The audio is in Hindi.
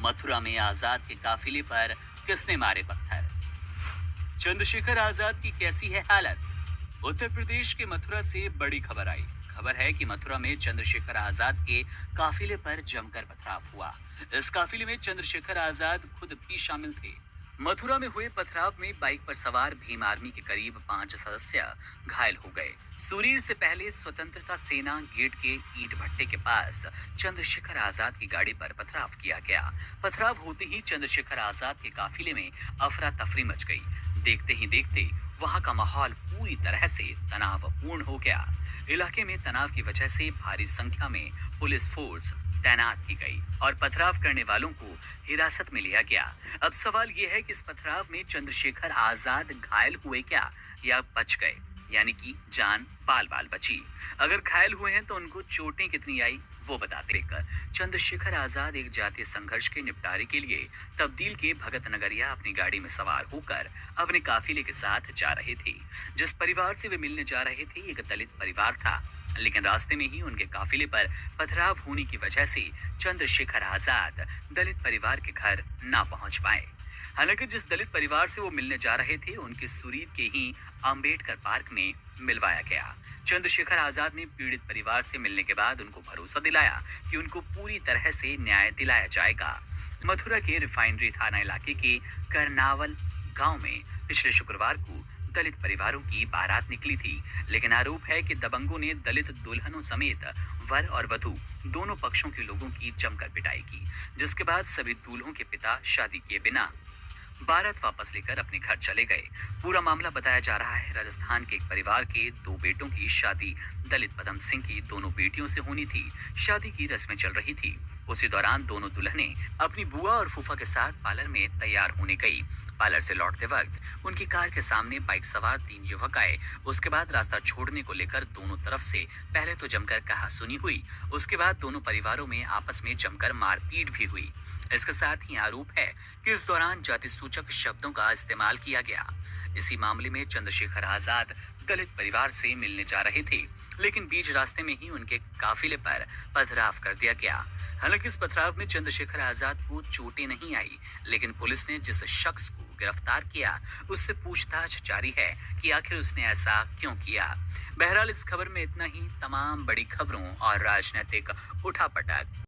मथुरा में आजाद के काफिले पर किसने मारे पत्थर? चंद्रशेखर आजाद की कैसी है हालत? उत्तर प्रदेश के मथुरा से बड़ी खबर आई। खबर है कि मथुरा में चंद्रशेखर आजाद के काफिले पर जमकर पथराव हुआ। इस काफिले में चंद्रशेखर आजाद खुद भी शामिल थे। मथुरा में हुए पथराव में बाइक पर सवार भीम आर्मी के करीब 5 सदस्य घायल हो गए। सुरीर से पहले स्वतंत्रता सेना गेट के ईंट भट्टे के पास चंद्रशेखर आजाद की गाड़ी पर पथराव किया गया। पथराव होते ही चंद्रशेखर आजाद के काफिले में अफरा तफरी मच गई। देखते ही देखते वहां का माहौल पूरी तरह से तनावपूर्ण हो गया। इलाके में तनाव की वजह से भारी संख्या में पुलिस फोर्स तैनात की गई और पथराव करने वालों को हिरासत में लिया गया। अब सवाल यह है कि इस पथराव में चंद्रशेखर आजाद घायल हुए क्या या बच गए, यानी कि जान बाल बाल बची। अगर घायल हुए हैं तो उनको चोटें कितनी आई वो बताते। चंद्रशेखर आजाद एक जातीय संघर्ष के निपटारे के लिए तब्दील के भगत नगरिया अपनी गाड़ी में सवार होकर अपने काफिले के साथ जा रहे थे। जिस परिवार से वे मिलने जा रहे थे एक दलित परिवार था, लेकिन रास्ते में ही उनके काफिले पर पथराव होने की वजह से चंद्रशेखर आजाद दलित परिवार के घर ना पहुंच पाए। हालांकि जिस दलित परिवार से वो मिलने जा रहे थे उनके सुरीर के ही अंबेडकर पार्क में मिलवाया गया। चंद्रशेखर आजाद ने पीड़ित परिवार से मिलने के बाद उनको भरोसा दिलाया कि उनको पूरी तरह से न्याय दिलाया जाएगा। मथुरा के रिफाइनरी थाना इलाके के करनावल गांव में पिछले शुक्रवार को दलित परिवारों की बारात निकली थी, लेकिन आरोप है कि दबंगों ने दलित दुल्हनों समेत वर और वधू दोनों पक्षों के लोगों की जमकर पिटाई की, जिसके बाद सभी दूल्हों के पिता शादी किए बिना बारात वापस लेकर अपने घर चले गए। पूरा मामला बताया जा रहा है राजस्थान के एक परिवार के 2 बेटों की शादी दलित पदम सिंह की दोनों बेटियों से होनी थी। शादी की रस्में चल रही थी। उसी दौरान दोनों दुल्हनें अपनी बुआ और फूफा के साथ पार्लर में तैयार होने गई। पार्लर से लौटते वक्त उनकी कार के सामने बाइक सवार 3 युवक आए। उसके बाद रास्ता छोड़ने को लेकर दोनों तरफ से पहले तो जमकर कहासुनी हुई, उसके बाद दोनों परिवारों में आपस में जमकर मारपीट भी हुई। इसके साथ ही आरोप है कि इस दौरान जाति सूचक शब्दों का इस्तेमाल किया गया। इसी मामले में चंद्रशेखर आजाद दलित परिवार से मिलने जा रहे थे, लेकिन बीच रास्ते में ही उनके काफिले पर पथराव कर दिया गया। हालांकि इस पथराव में चंद्रशेखर आजाद को चोटें नहीं आई, लेकिन पुलिस ने जिस शख्स को गिरफ्तार किया उससे पूछताछ जारी है कि आखिर उसने ऐसा क्यों किया। बहरहाल इस खबर में इतना ही। तमाम बड़ी खबरों और राजनीतिक उठापटक